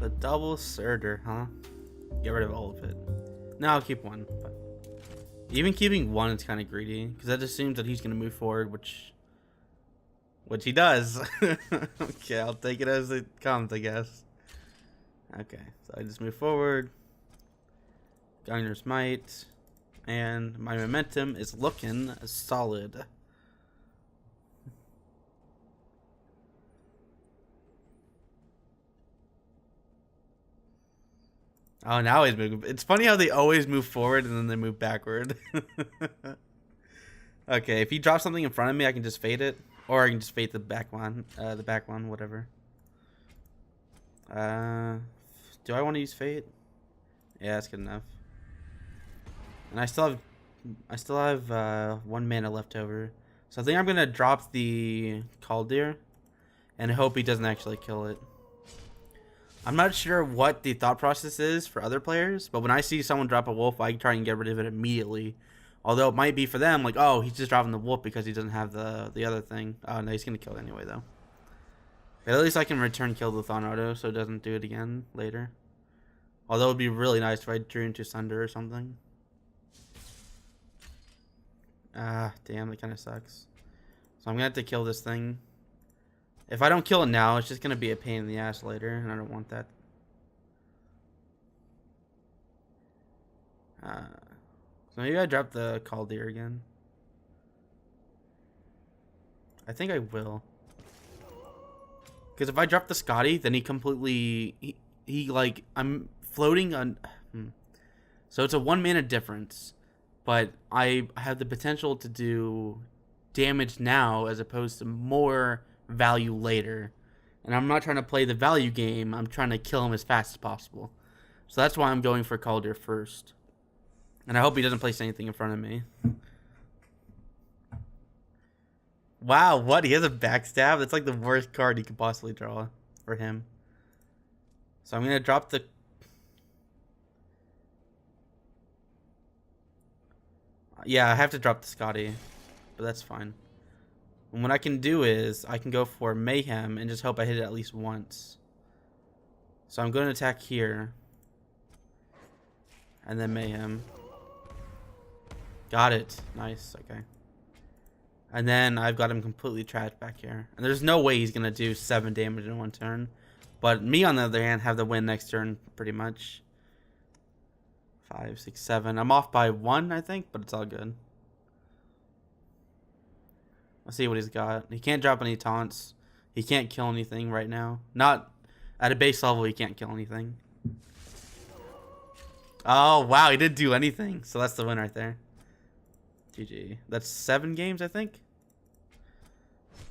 The double Surtur, huh? Get rid of all of it. No, I'll keep one. But even keeping one is kind of greedy, because that assumes that he's going to move forward, which he does. Okay, I'll take it as it comes, I guess. Okay, so I just move forward. Gunner's Smite. And my momentum is looking solid. Oh, now he's moving. It's funny how they always move forward and then they move backward. Okay, if he drops something in front of me, I can just fade it. Or I can just fade the back one. Whatever. Do I want to use fate? Yeah, that's good enough. And I still have 1 mana left over. So I think I'm gonna drop the Kaldir and hope he doesn't actually kill it. I'm not sure what the thought process is for other players, but when I see someone drop a wolf, I try and get rid of it immediately. Although it might be for them like, oh, he's just dropping the wolf because he doesn't have the other thing. Oh no, he's gonna kill it anyway though. But at least I can return kill the Thon auto so it doesn't do it again later. Although it would be really nice if I drew into Sunder or something. Ah, damn, that kind of sucks. So I'm gonna have to kill this thing. If I don't kill it now, it's just gonna be a pain in the ass later, and I don't want that. So maybe I drop the Kaldir again. I think I will. Because if I drop the Scotty, then he completely... He like... I'm floating on... So it's a 1 mana difference. But I have the potential to do damage now as opposed to more value later. And I'm not trying to play the value game. I'm trying to kill him as fast as possible. So that's why I'm going for Kaldir first. And I hope he doesn't place anything in front of me. Wow, what? He has a backstab? That's like the worst card he could possibly draw for him. So I'm going to drop the... Yeah, I have to drop the Scotty. But that's fine. And what I can do is I can go for Mayhem and just hope I hit it at least once. So I'm going to attack here. And then Mayhem. Got it. Nice. Okay. And then I've got him completely trashed back here. And there's no way he's going to do 7 damage in 1 turn. But me, on the other hand, have the win next turn pretty much. 5, 6, 7. I'm off by 1, I think, but it's all good. Let's see what he's got. He can't drop any taunts. He can't kill anything right now. Not at a base level, he can't kill anything. Oh, wow, he didn't do anything. So that's the win right there. GG. That's 7 games, I think.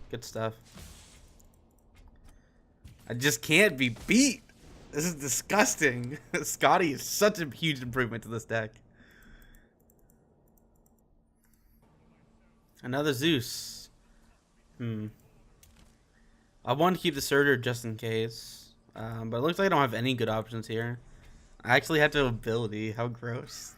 Good stuff. I just can't be beat. This is disgusting. Scotty is such a huge improvement to this deck. Another Zeus. I want to keep the Surtur just in case. But it looks like I don't have any good options here. I actually have to ability. How gross.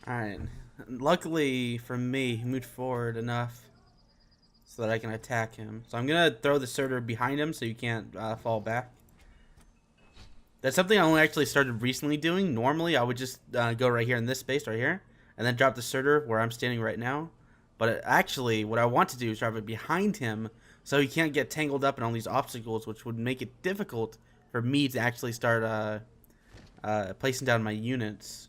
Alright. Luckily for me, he moved forward enough so that I can attack him. So I'm going to throw the Surtur behind him so you can't fall back. That's something I only actually started recently doing. Normally, I would just go right here in this space right here and then drop the Surtur where I'm standing right now. But actually, what I want to do is drop it behind him so he can't get tangled up in all these obstacles, which would make it difficult for me to actually start placing down my units.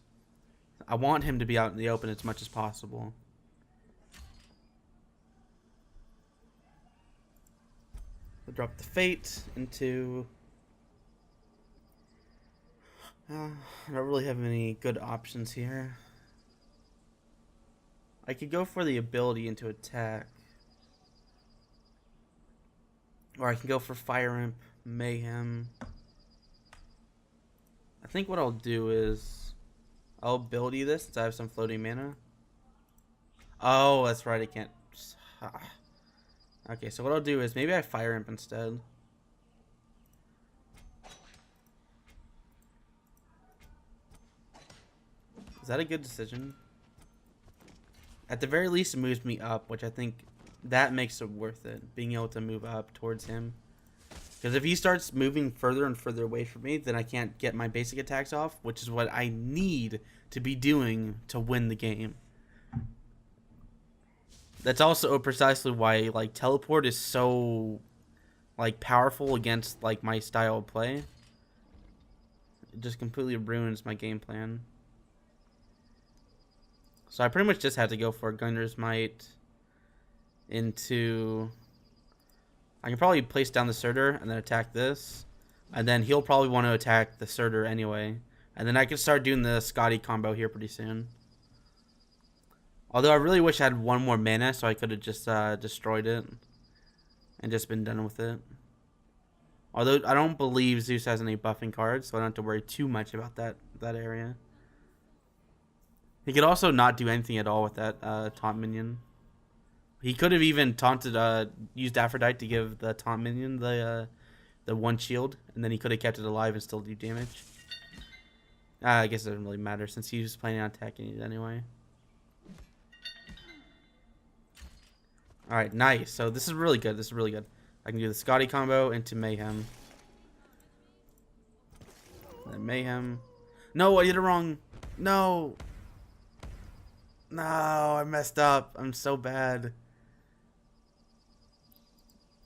I want him to be out in the open as much as possible. I'll drop the Fate into... I don't really have any good options here. I could go for the ability into attack. Or I can go for Fire Imp, Mayhem. I think what I'll do is... I'll ability this since I have some floating mana. Oh, that's right, I can't... Okay, so what I'll do is maybe I Fire Imp instead. that a good decision? At the very least, it moves me up, which I think that makes it worth it. Being able to move up towards him. Because if he starts moving further and further away from me, then I can't get my basic attacks off, which is what I need to be doing to win the game. That's also precisely why, like, teleport is so, like, powerful against, like, my style of play. It just completely ruins my game plan. So I pretty much just had to go for Gunner's Might into... I can probably place down the Surtur and then attack this. And then he'll probably want to attack the Surtur anyway. And then I can start doing the Scotty combo here pretty soon. Although I really wish I had one more mana so I could have just destroyed it. And just been done with it. Although I don't believe Zeus has any buffing cards, so I don't have to worry too much about that area. He could also not do anything at all with that taunt minion. He could have even taunted, used Aphrodite to give the taunt minion the one shield, and then he could have kept it alive and still do damage. I guess it doesn't really matter since he was planning on attacking it anyway. Alright, nice. So this is really good. This is really good. I can do the Scotty combo into Mayhem. And then Mayhem. No, I did it wrong. No. No, I messed up. I'm so bad.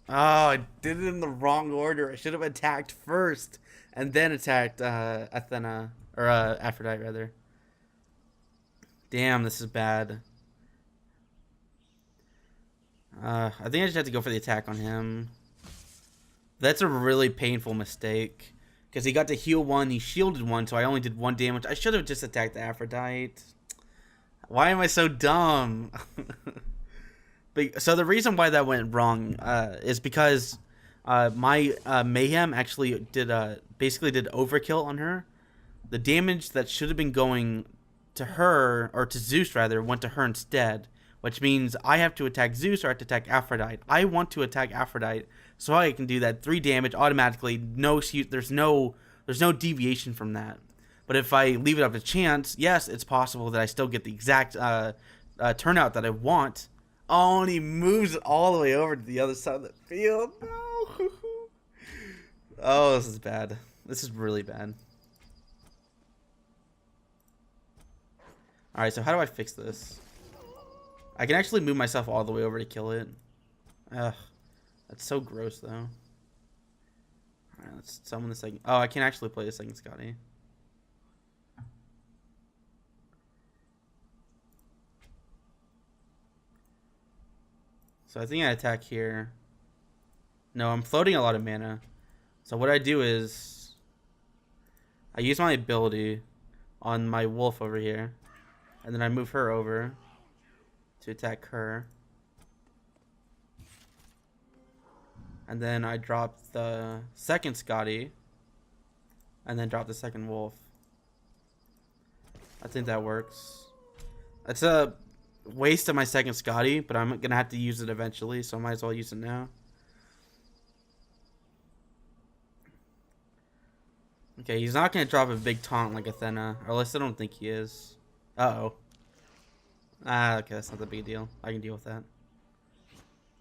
Oh, I did it in the wrong order. I should have attacked first and then attacked Athena. Or Aphrodite, rather. Damn, this is bad. I think I just have to go for the attack on him. That's a really painful mistake. Because he got to heal one, he shielded one, so I only did 1 damage. I should have just attacked the Aphrodite. Why am I so dumb? So the reason why that went wrong is because my Mayhem actually did basically did overkill on her. The damage that should have been going to her, or to Zeus rather, went to her instead. Which means I have to attack Zeus or I have to attack Aphrodite. I want to attack Aphrodite so I can do that 3 damage automatically. There's no deviation from that. But if I leave it up to chance, yes, it's possible that I still get the exact turnout that I want. Oh, and he moves it all the way over to the other side of the field. No. Oh, this is bad. This is really bad. Alright, so how do I fix this? I can actually move myself all the way over to kill it. Ugh. That's so gross, though. Alright, let's summon the second... Oh, I can actually play the second Scotty. So I think I attack here. No, I'm floating a lot of mana. So what I do is... I use my ability on my wolf over here. And then I move her over to attack her. And then I drop the second Scotty. And then drop the second wolf. I think that works. It's a waste of my second Scotty, but I'm gonna have to use it eventually, so I might as well use it now. Okay, he's not gonna drop a big taunt like Athena, or at least I don't think he is. Uh-oh. Ah, okay, that's not the big deal. I can deal with that.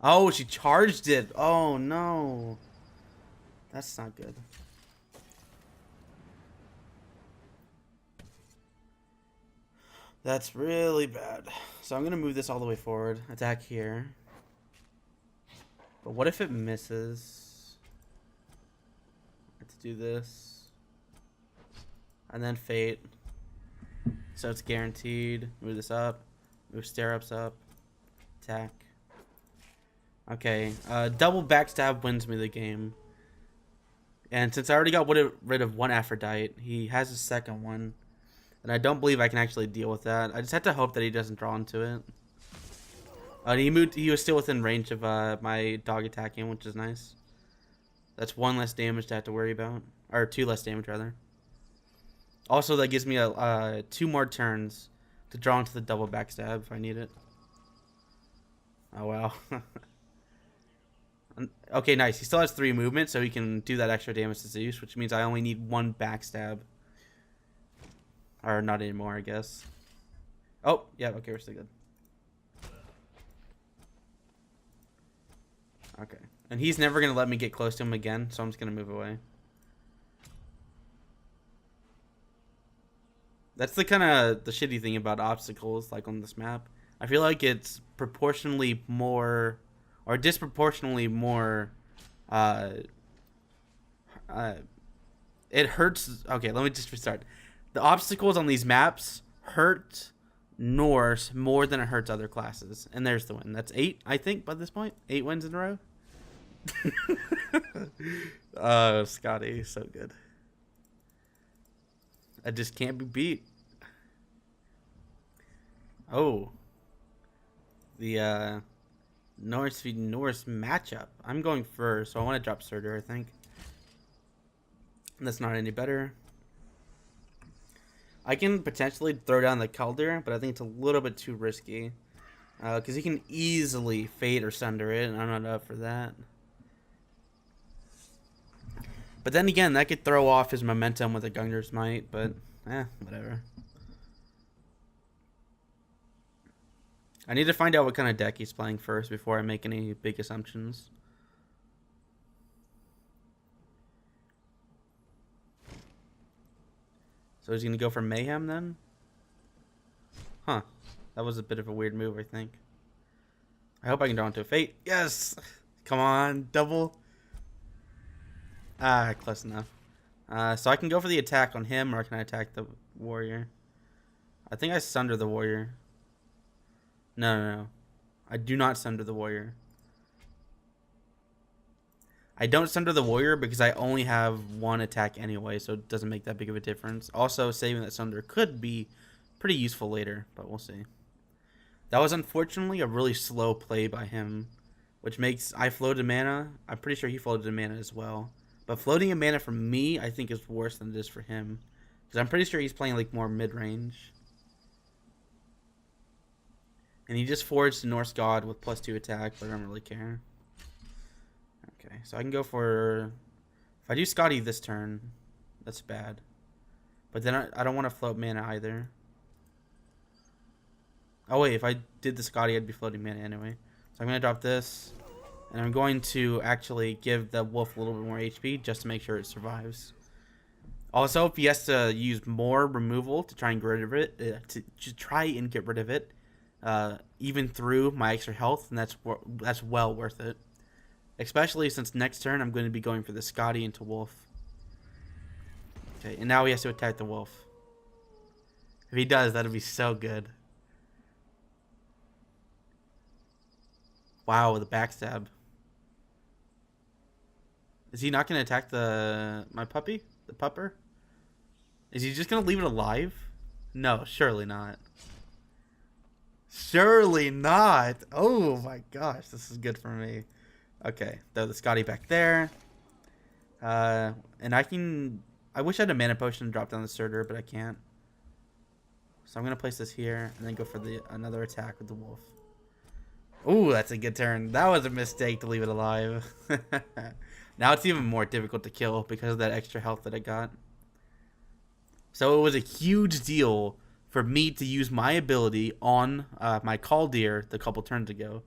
Oh, she charged it. Oh, no. That's not good. That's really bad. So I'm going to move this all the way forward. Attack here. But what if it misses? I have to do this. And then Fate. So it's guaranteed. Move this up. Move stirrups up. Attack. Okay. Double backstab wins me the game. And since I already got rid of one Aphrodite, he has a second one. And I don't believe I can actually deal with that. I just have to hope that he doesn't draw into it. He was still within range of my dog attacking, which is nice. That's 1 less damage to have to worry about. Or 2 less damage, rather. Also, that gives me 2 more turns to draw into the double backstab if I need it. Oh, wow. Okay, nice. He still has 3 movement, so he can do that extra damage to Zeus, which means I only need 1 backstab. Or not anymore, I guess. Oh, yeah, okay, we're still good. Okay. And he's never going to let me get close to him again, so I'm just going to move away. That's the kind of the shitty thing about obstacles, like on this map. I feel like it's proportionally more, or disproportionately more, uh, it hurts. Okay, let me just restart. The obstacles on these maps hurt Norse more than it hurts other classes. And there's the win. That's 8, I think, by this point. 8 wins in a row. Oh, Scotty, so good. I just can't be beat. Oh. The Norse v Norse matchup. I'm going first, so I want to drop Surtur, I think. That's not any better. I can potentially throw down the Calder, but I think it's a little bit too risky. Because he can easily fade or sunder it, and I'm not up for that. But then again, that could throw off his momentum with a Gungnir's Might, but whatever. I need to find out what kind of deck he's playing first before I make any big assumptions. So he's going to go for Mayhem then? Huh. That was a bit of a weird move, I think. I hope I can draw into a Fate. Yes! Come on, double. Ah, close enough. So I can go for the attack on him, or can I attack the warrior? I think I sunder the warrior. No. I do not sunder the warrior. I don't sunder the warrior because I only have one attack anyway, so it doesn't make that big of a difference. Also, saving that sunder could be pretty useful later, but we'll see. That was unfortunately a really slow play by him, which makes I floated mana. I'm pretty sure he floated a mana as well. But floating a mana for me, I think, is worse than it is for him. Because I'm pretty sure he's playing like more mid-range. And he just forged the Norse God with +2 attack, but I don't really care. Okay, so I can go for... If I do Scotty this turn, that's bad. But then I don't want to float mana either. Oh wait, if I did the Scotty, I'd be floating mana anyway. So I'm going to drop this. And I'm going to actually give the wolf a little bit more HP just to make sure it survives. Also, if he has to use more removal to try and get rid of it, even through my extra health, and that's well worth it. Especially since next turn I'm going to be going for the Scotty into wolf. Okay, and now he has to attack the wolf. If he does, that'll be so good. Wow, the backstab. Is he not going to attack my puppy? The pupper? Is he just going to leave it alive? No, surely not. Surely not. Oh my gosh, this is good for me. Okay, throw the Scotty back there. And I wish I had a mana potion to drop down the Surtur, but I can't. So I'm going to place this here and then go for another attack with the wolf. Ooh, that's a good turn. That was a mistake to leave it alive. Now it's even more difficult to kill because of that extra health that I got. So it was a huge deal for me to use my ability on my Caldir the couple turns ago.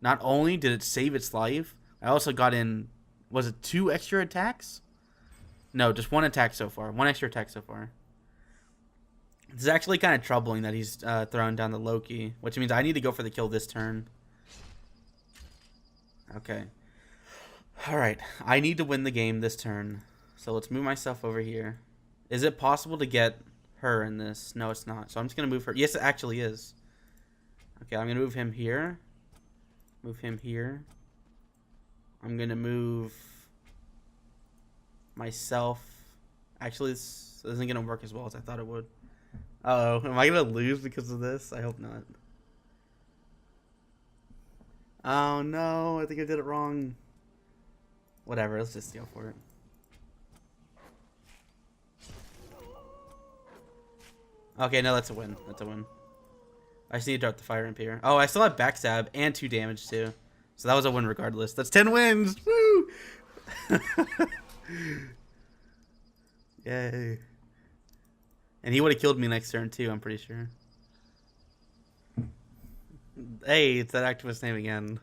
Not only did it save its life, I also got in, was it 2 extra attacks? No, just 1 attack so far. 1 extra attack so far. It's actually kind of troubling that he's throwing down the Loki, which means I need to go for the kill this turn. Okay. Alright, I need to win the game this turn. So let's move myself over here. Is it possible to get her in this? No, it's not. So I'm just going to move her. Yes, it actually is. Okay, I'm going to move him here. Move him here. I'm going to move myself. Actually, this isn't going to work as well as I thought it would. Uh-oh. Am I going to lose because of this? I hope not. Oh, no. I think I did it wrong. Whatever. Let's just go for it. Okay, no, that's a win. That's a win. I just need to drop the Fire Imp here. Oh, I still have backstab and 2 damage, too. So that was a win regardless. That's 10 wins! Woo! Yay. And he would have killed me next turn, too, I'm pretty sure. Hey, it's that activist name again.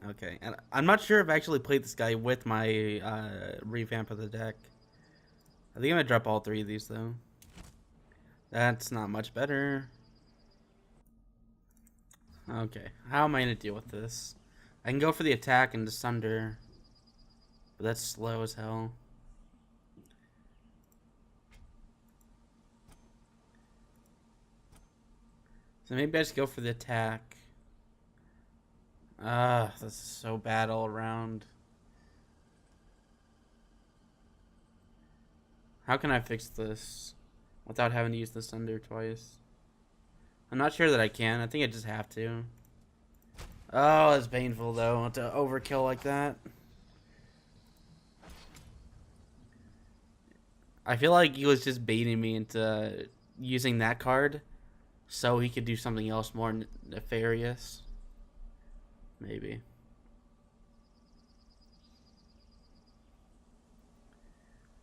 Okay, and I'm not sure if I actually played this guy with my revamp of the deck. I think I'm gonna drop all 3 of these though. That's not much better. Okay, how am I gonna deal with this? I can go for the attack and Asunder, but that's slow as hell. So maybe I just go for the attack. This is so bad all around. How can I fix this without having to use the Asunder twice? I'm not sure that I can. I think I just have to. Oh, it's painful though to overkill like that. I feel like he was just baiting me into using that card so he could do something else more nefarious. Maybe.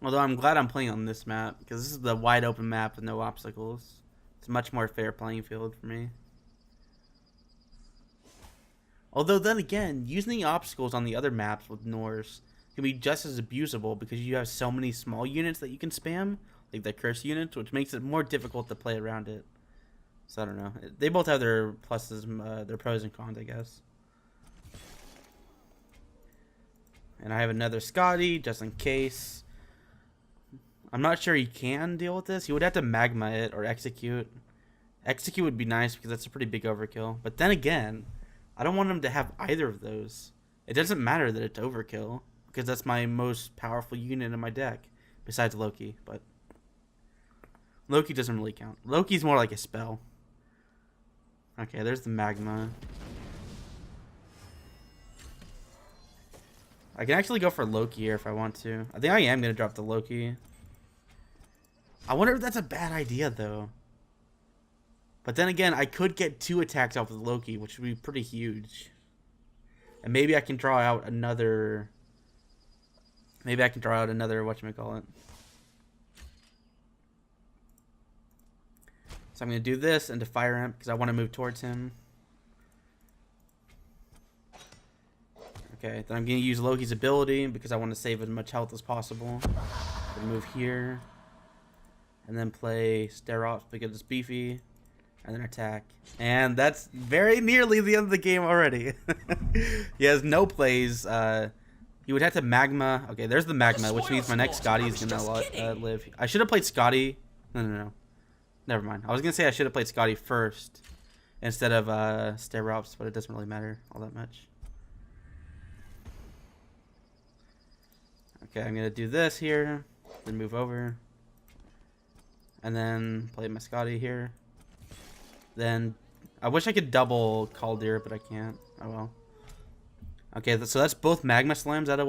Although I'm glad I'm playing on this map because this is the wide open map with no obstacles. It's a much more fair playing field for me. Although then again, using the obstacles on the other maps with Norse can be just as abusable because you have so many small units that you can spam, like the curse units, which makes it more difficult to play around it. So I don't know. They both have their pluses, their pros and cons, I guess. And I have another Scotty just in case. I'm not sure he can deal with this. He would have to magma it or execute. Execute would be nice because that's a pretty big overkill. But then again, I don't want him to have either of those. It doesn't matter that it's overkill because that's my most powerful unit in my deck besides Loki. But Loki doesn't really count. Loki's more like a spell. Okay, there's the magma. I can actually go for Loki here if I want to. I think I am going to drop the Loki. I wonder if that's a bad idea, though. But then again, I could get 2 attacks off with Loki, which would be pretty huge. And maybe I can draw out another... whatchamacallit. So I'm going to do this into Fire Imp because I want to move towards him. Okay, then I'm going to use Loki's ability because I want to save as much health as possible. Move here. And then play Sterops because it's beefy. And then attack. And that's very nearly the end of the game already. He has no plays. He would have to magma. Okay, there's the magma, which means my next Scotty is going to live. I should have played Scotty. No. Never mind. I was going to say I should have played Scotty first instead of Sterops, but it doesn't really matter all that much. Okay, I'm going to do this here. Then move over. And then play my Scotty here. Then I wish I could double Kaldir, but I can't. Oh well. Okay, so that's both Magma Slams out of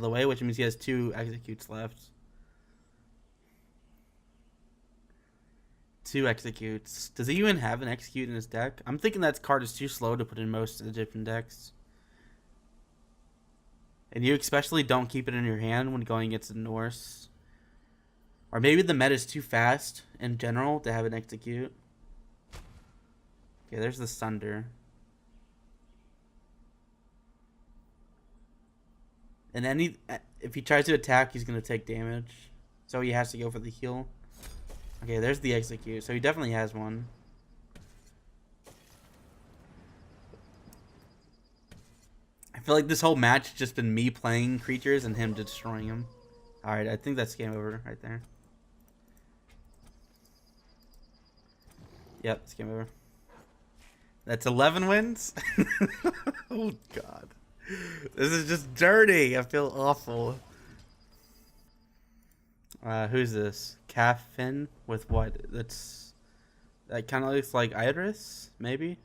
the way, which means he has 2 executes left. 2 executes. Does he even have an execute in his deck? I'm thinking that card is too slow to put in most Egyptian decks. And you especially don't keep it in your hand when going against the Norse. Or maybe the meta is too fast in general to have an execute. Okay, there's the Sunder. And if he tries to attack, he's going to take damage. So he has to go for the heal. Okay, there's the execute. So he definitely has one. I feel like this whole match has just been me playing creatures and him destroying them. Alright, I think that's game over right there. Yep, it's game over. That's 11 wins? Oh, God. This is just dirty. I feel awful. Who's this? Caffin with what? That kind of looks like Iris, maybe?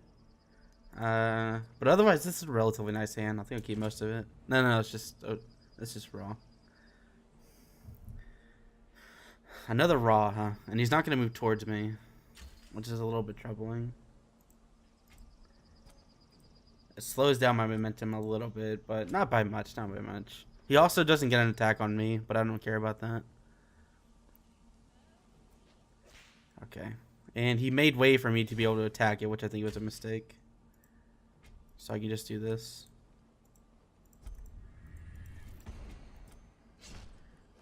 But otherwise, this is a relatively nice hand. I think I'll keep most of it. No, it's just raw. Another raw, huh? And he's not going to move towards me, which is a little bit troubling. It slows down my momentum a little bit, but not by much, He also doesn't get an attack on me, but I don't care about that. Okay. And he made way for me to be able to attack it, which I think was a mistake. So I can just do this.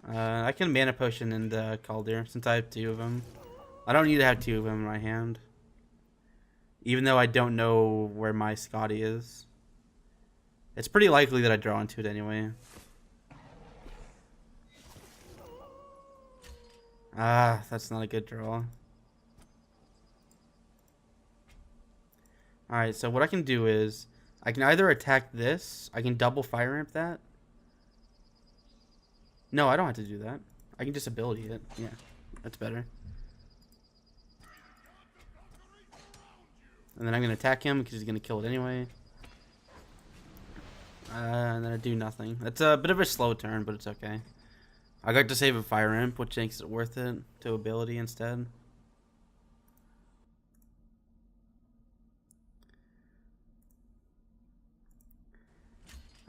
I can mana potion in the Calder since I have 2 of them. I don't need to have 2 of them in my hand. Even though I don't know where my Scotty is. It's pretty likely that I draw into it anyway. Ah, that's not a good draw. Alright, so what I can do is I can either attack this. I can double fire ramp that. No, I don't have to do that. I can just ability it. Yeah, that's better. And then I'm going to attack him because he's going to kill it anyway. And then I do nothing. That's a bit of a slow turn, but it's okay. I got to save a fire ramp, which makes it worth it to ability instead.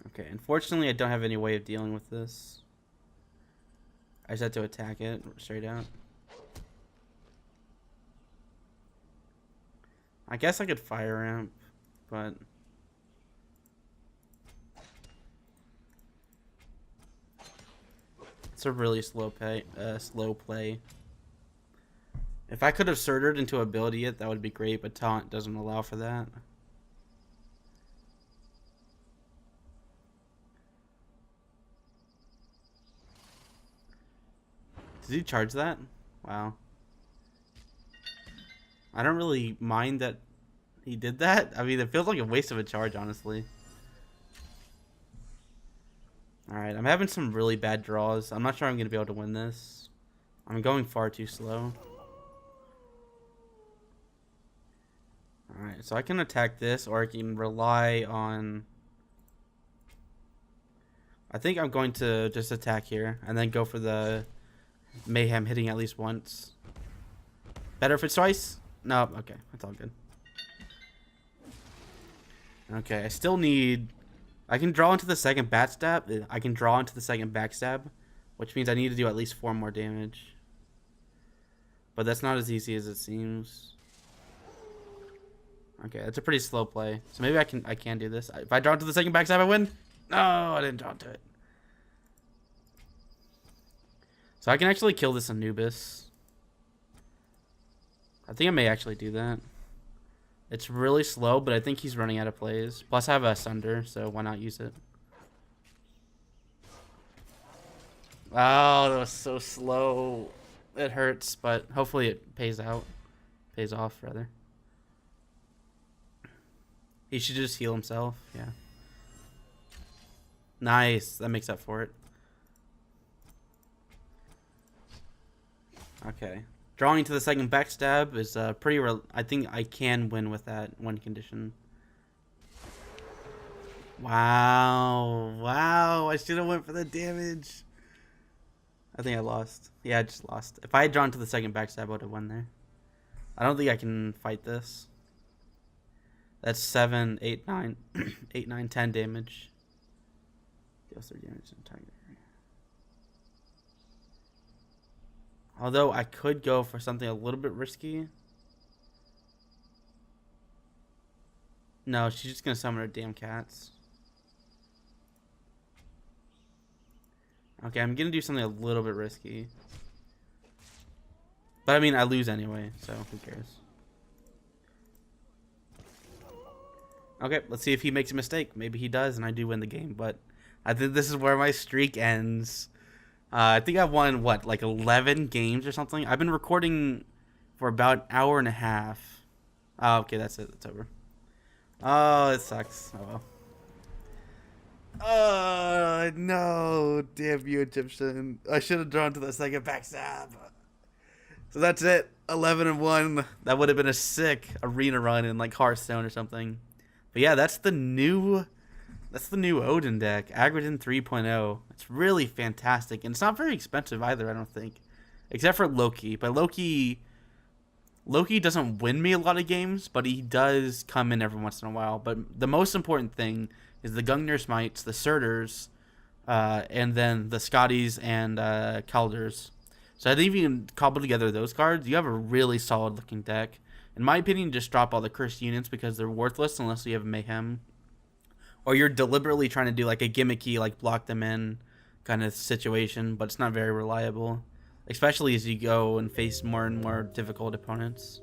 Okay, unfortunately I don't have any way of dealing with this. I just have to attack it straight out. I guess I could fire ramp, but it's a really slow play. If I could have surtered into ability it, that would be great, but taunt doesn't allow for that. Did he charge that? Wow. I don't really mind that he did that. I mean, it feels like a waste of a charge, honestly. Alright, I'm having some really bad draws. I'm not sure I'm going to be able to win this. I'm going far too slow. Alright, so I can attack this, or I can rely on... I think I'm going to just attack here, and then go for the Mayhem hitting at least once. Better if it's twice? No, okay, that's all good. Okay, I still need... I can draw into the second backstab. I can draw into the second backstab, which means I need to do at least 4 more damage. But that's not as easy as it seems. Okay, that's a pretty slow play. So maybe I can do this. If I draw into the second backstab, I win. No, I didn't draw into it. So I can actually kill this Anubis. I think I may actually do that. It's really slow, but I think he's running out of plays. Plus I have a Sunder, so why not use it? Oh, that was so slow. It hurts, but hopefully it pays out. Pays off, rather. He should just heal himself, yeah. Nice, that makes up for it. Okay. Drawing to the second backstab is pretty... I think I can win with that one condition. Wow. Wow. I should have went for the damage. I think I lost. Yeah, I just lost. If I had drawn to the second backstab, I would have won there. I don't think I can fight this. That's 7, 8, 9. 8, 9, 10 damage. Deals 3 damage to the target. Although I could go for something a little bit risky. No, she's just going to summon her damn cats. Okay, I'm going to do something a little bit risky. But I mean, I lose anyway, so who cares? Okay, let's see if he makes a mistake. Maybe he does and I do win the game, but I think this is where my streak ends. I think I've won, what, like 11 games or something? I've been recording for about an hour and a half. Oh, okay, that's it. It's over. Oh, it sucks. Oh, well. Oh, no. Damn you, Egyptian. I should have drawn to the second backstab. So that's it. 11-1. That would have been a sick arena run in, like, Hearthstone or something. But yeah, that's the new Odin deck, Aggro Odin 3.0. It's really fantastic, and it's not very expensive either, I don't think, except for Loki. But Loki doesn't win me a lot of games, but he does come in every once in a while. But the most important thing is the Gungnir Smites, the Surters, and then the Scotties and Calders. So I think if you can cobble together those cards, you have a really solid looking deck. In my opinion, just drop all the cursed units because they're worthless unless you have Mayhem. Or you're deliberately trying to do like a gimmicky, like block them in kind of situation, but it's not very reliable. Especially as you go and face more and more difficult opponents.